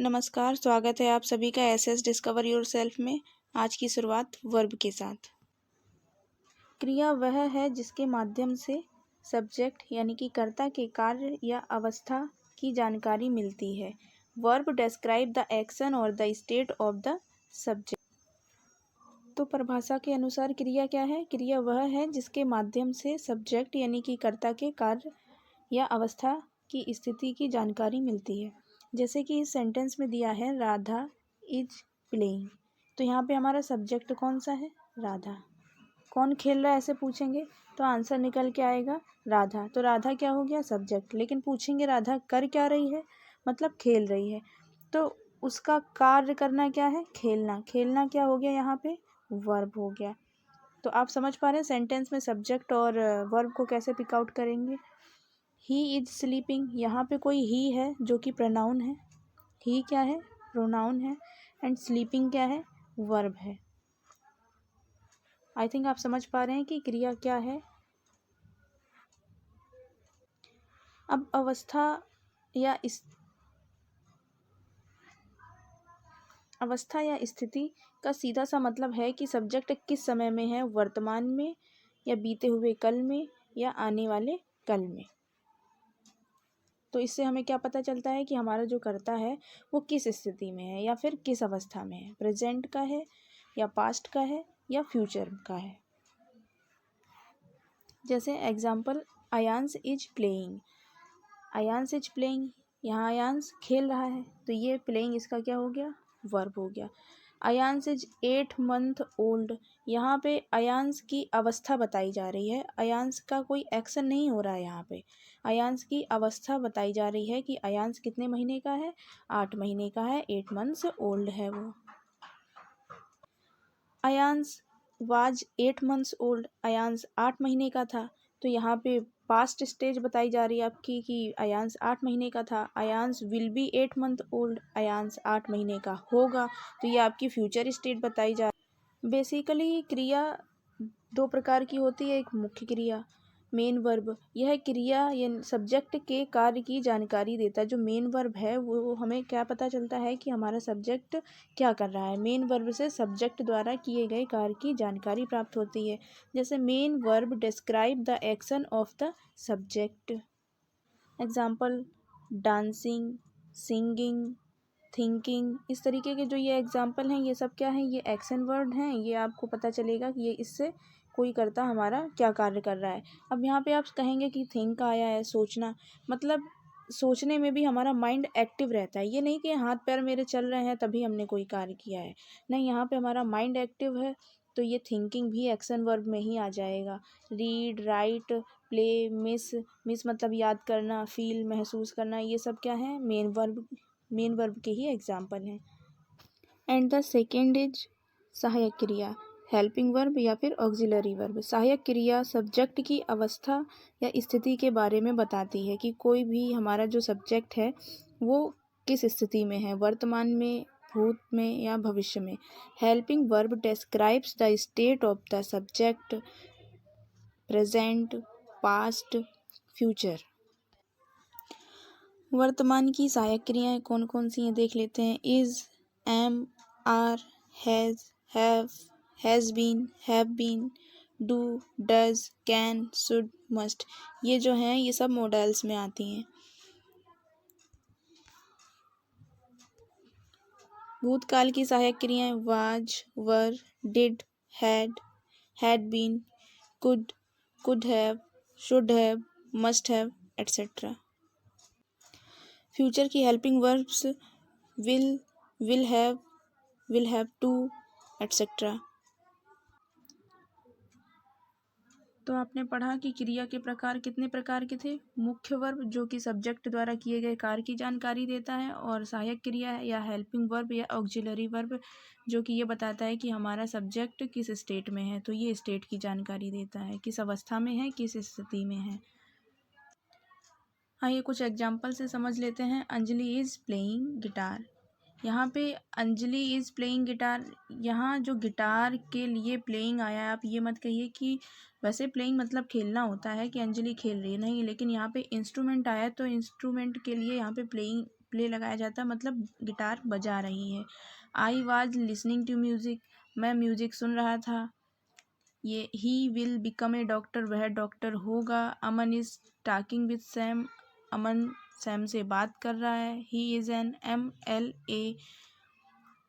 नमस्कार, स्वागत है आप सभी का एसएस डिस्कवर योरसेल्फ में। आज की शुरुआत वर्ब के साथ। क्रिया वह है जिसके माध्यम से सब्जेक्ट यानी कि कर्ता के कार्य या अवस्था की जानकारी मिलती है। वर्ब डिस्क्राइब द एक्शन और the state of the subject. तो परिभाषा के अनुसार क्रिया क्या है? क्रिया वह है जिसके माध्यम से सब्जेक्ट यानी कि कर्ता के कार्य या अवस्था की स्थिति की जानकारी मिलती है। जैसे कि इस सेंटेंस में दिया है राधा इज प्लेइंग, तो यहाँ पे हमारा सब्जेक्ट कौन सा है? राधा। कौन खेल रहा है ऐसे पूछेंगे तो आंसर निकल के आएगा राधा। तो राधा क्या हो गया? सब्जेक्ट। लेकिन पूछेंगे राधा कर क्या रही है? मतलब खेल रही है। तो उसका कार्य करना क्या है? खेलना। खेलना क्या हो गया यहाँ पे? वर्ब हो गया। तो आप समझ पा रहे हैं सेंटेंस में सब्जेक्ट और वर्ब को कैसे पिक आउट करेंगे। ही इज स्लीपिंग, यहाँ पे कोई ही है जो कि प्रोनाउन है। ही क्या है? प्रोनाउन है। एंड स्लीपिंग क्या है? वर्ब है। आई थिंक आप समझ पा रहे हैं कि क्रिया क्या है। अब अवस्था या स्थिति का सीधा सा मतलब है कि सब्जेक्ट किस समय में है, वर्तमान में या बीते हुए कल में या आने वाले कल में। तो इससे हमें क्या पता चलता है कि हमारा जो कर्ता है वो किस स्थिति में है या फिर किस अवस्था में है, प्रेजेंट का है या पास्ट का है या फ्यूचर का है। जैसे example, Ayansh is playing. Ayansh is playing, यहाँ अयांश खेल रहा है, तो ये प्लेइंग इसका क्या हो गया? वर्ब हो गया। अयांश इज 8 मंथ ओल्ड, यहाँ पे अयांश की अवस्था बताई जा रही है। अयांश का कोई एक्शन नहीं हो रहा है यहाँ पे। अयांश की अवस्था बताई जा रही है कि अयांश कितने महीने का है? 8 महीने का है, 8 मंथ्स ओल्ड है वो। Ayansh was 8 months old, Ayansh 8 महीने का था, तो यहाँ पे पास्ट स्टेज बताई जा रही है आपकी कि अयांश 8 महीने का था। Ayansh will be 8 month old, Ayansh 8 महीने का होगा, तो ये आपकी फ्यूचर स्टेट बताई जा रही है। बेसिकली क्रिया दो प्रकार की होती है, एक मुख्य क्रिया मेन वर्ब। यह क्रिया या सब्जेक्ट के कार्य की जानकारी देता है। जो मेन वर्ब है वो हमें क्या पता चलता है कि हमारा सब्जेक्ट क्या कर रहा है। मेन वर्ब से सब्जेक्ट द्वारा किए गए कार्य की जानकारी प्राप्त होती है। जैसे main verb describe the action of the subject. Example, dancing, singing, thinking. इस तरीके के जो ये एग्जाम्पल हैं ये सब क्या हैं? ये एक्शन वर्ड हैं। ये आपको पता चलेगा कि ये इससे कोई कर्ता हमारा क्या कार्य कर रहा है। अब यहाँ पे आप कहेंगे कि थिंक आया है, सोचना, मतलब सोचने में भी हमारा माइंड एक्टिव रहता है। ये नहीं कि हाथ पैर मेरे चल रहे हैं तभी हमने कोई कार्य किया है, नहीं, यहाँ पे हमारा माइंड एक्टिव है, तो ये थिंकिंग भी एक्शन वर्ब में ही आ जाएगा। रीड, राइट, प्ले, मिस मतलब याद करना, फील महसूस करना, ये सब क्या है? मेन वर्ब के ही एग्जाम्पल हैं। एंड द सेकेंड इज सहायक क्रिया, हेल्पिंग वर्ब या फिर ऑक्सिलरी वर्ब। सहायक क्रिया सब्जेक्ट की अवस्था या स्थिति के बारे में बताती है कि कोई भी हमारा जो सब्जेक्ट है वो किस स्थिति में है, वर्तमान में, भूत में या भविष्य में। Helping verb describes the state of the subject, present, past, future. वर्तमान की सहायक क्रियाएं कौन कौन सी हैं देख लेते हैं। Is, am, are, has been, have been, do, does, can, should, must. ये जो हैं ये सब मॉडल्स में आती हैं। भूतकाल की सहायक क्रियाएं was, were, did, had been, could have, should have, must have, etcetera. Future की helping verbs will have to, etcetera. तो आपने पढ़ा कि क्रिया के प्रकार कितने प्रकार के थे। मुख्य वर्ब जो कि सब्जेक्ट द्वारा किए गए कार्य की जानकारी देता है, और सहायक क्रिया या हेल्पिंग वर्ब या ऑक्सिलरी वर्ब जो कि ये बताता है कि हमारा सब्जेक्ट किस स्टेट में है, तो ये स्टेट की जानकारी देता है, किस अवस्था में है, किस स्थिति में है। आइए कुछ एग्जाम्पल से समझ लेते हैं। Anjali is playing guitar. यहाँ पे अंजलि इज़ प्लेइंग गिटार, यहाँ जो गिटार के लिए प्लेइंग आया है, आप ये मत कहिए कि वैसे प्लेइंग मतलब खेलना होता है कि अंजलि खेल रही है, नहीं, लेकिन यहाँ पे इंस्ट्रूमेंट आया है तो इंस्ट्रूमेंट के लिए यहाँ पे प्ले लगाया जाता है मतलब गिटार बजा रही है। I was listening to music, मैं म्यूज़िक सुन रहा था। ये he will become a doctor, वह डॉक्टर होगा। Aman is talking with Sam, Aman Sam से बात कर रहा है। He is an MLA,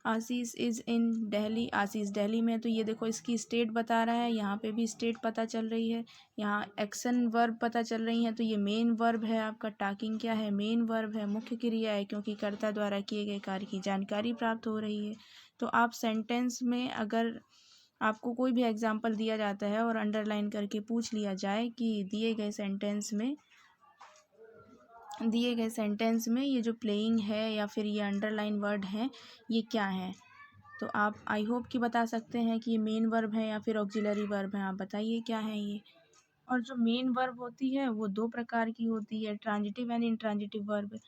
Ashish is in Delhi, Ashish Delhi में। तो ये देखो इसकी स्टेट बता रहा है, यहाँ पे भी स्टेट पता चल रही है, यहाँ एक्शन वर्ब पता चल रही हैं। तो ये मेन वर्ब है आपका। टॉकिंग क्या है? मेन वर्ब है, मुख्य क्रिया है, क्योंकि कर्ता द्वारा किए गए कार्य की जानकारी प्राप्त हो रही है। तो आप सेंटेंस में अगर आपको कोई भी एग्जाम्पल दिया जाता है और अंडरलाइन करके पूछ लिया जाए कि दिए गए सेंटेंस में ये जो प्लेइंग है या फिर ये अंडरलाइन वर्ड हैं ये क्या है, तो आप आई होप कि बता सकते हैं कि ये मेन वर्ब है या फिर ऑक्सिलरी वर्ब है। आप बताइए क्या है ये। और जो मेन वर्ब होती है वो दो प्रकार की होती है, ट्रांजिटिव एंड इंट्रांजिटिव वर्ब,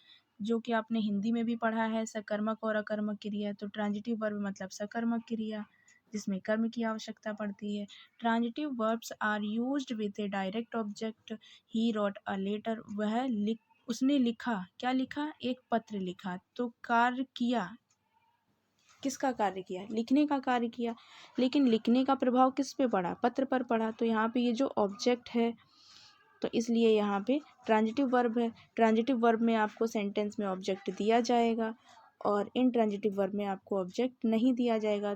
जो कि आपने हिंदी में भी पढ़ा है, सकर्मक और अकर्मक क्रिया। तो ट्रांजिटिव वर्ब मतलब सकर्मक क्रिया जिसमें कर्म की आवश्यकता पड़ती है। Transitive verbs are used with a direct object. He wrote a letter, उसने लिखा, क्या लिखा? एक पत्र लिखा। तो कार्य किया, किसका कार्य किया? लिखने का कार्य किया। लेकिन लिखने का प्रभाव किस पे पड़ा? पत्र पर पड़ा। तो यहाँ पे ये जो ऑब्जेक्ट है तो इसलिए यहाँ पे ट्रांजिटिव वर्ब है। ट्रांजिटिव वर्ब में आपको सेंटेंस में ऑब्जेक्ट दिया जाएगा और इंट्रांजिटिव वर्ब में आपको ऑब्जेक्ट नहीं दिया जाएगा।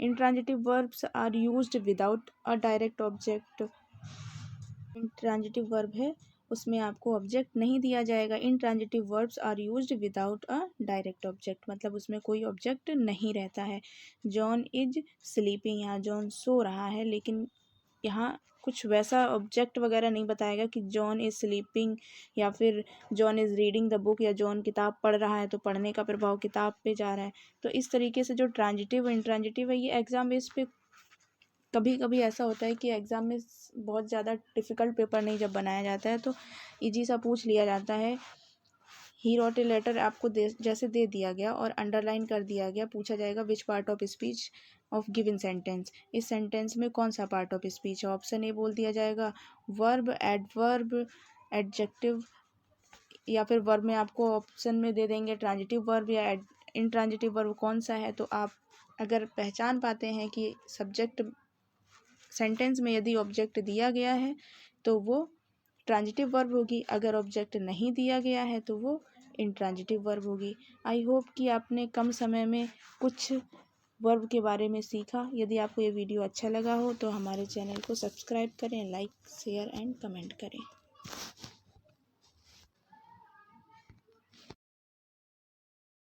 Intransitive verbs are used without a direct object. Intransitive verb है उसमें आपको ऑब्जेक्ट नहीं दिया जाएगा। Intransitive verbs are used without a direct object, मतलब उसमें कोई ऑब्जेक्ट नहीं रहता है। जॉन इज स्लीपिंग, यहाँ जॉन सो रहा है, लेकिन यहाँ कुछ वैसा ऑब्जेक्ट वगैरह नहीं बताएगा कि जॉन इज स्लीपिंग या फिर John is reading the book, या जॉन किताब पढ़ रहा है तो पढ़ने का प्रभाव किताब पे जा रहा है। तो इस तरीके से जो ट्रांजिटिव इंट्रांजिटिव है ये एग्जाम बेस पे कभी कभी ऐसा होता है कि एग्ज़ाम में बहुत ज़्यादा डिफ़िकल्ट पेपर नहीं जब बनाया जाता है तो इजी सा पूछ लिया जाता है। ही रोट ए लेटर आपको जैसे दे दिया गया और अंडरलाइन कर दिया गया, पूछा जाएगा which part of speech of given sentence, इस सेंटेंस में कौन सा पार्ट ऑफ स्पीच है। ऑप्शन ए बोल दिया जाएगा वर्ब, एडवर्ब, एडजेक्टिव, या फिर वर्ब में आपको ऑप्शन में दे देंगे ट्रांजिटिव वर्ब या इंट्रांजिटिव वर्ब कौन सा है। तो आप अगर पहचान पाते हैं कि सब्जेक्ट सेंटेंस में यदि ऑब्जेक्ट दिया गया है तो वो ट्रांजिटिव वर्ब होगी, अगर ऑब्जेक्ट नहीं दिया गया है तो वो इंट्रांजिटिव वर्ब होगी। आई होप कि आपने कम समय में कुछ वर्ब के बारे में सीखा। यदि आपको ये वीडियो अच्छा लगा हो तो हमारे चैनल को सब्सक्राइब करें, लाइक, शेयर एंड कमेंट करें।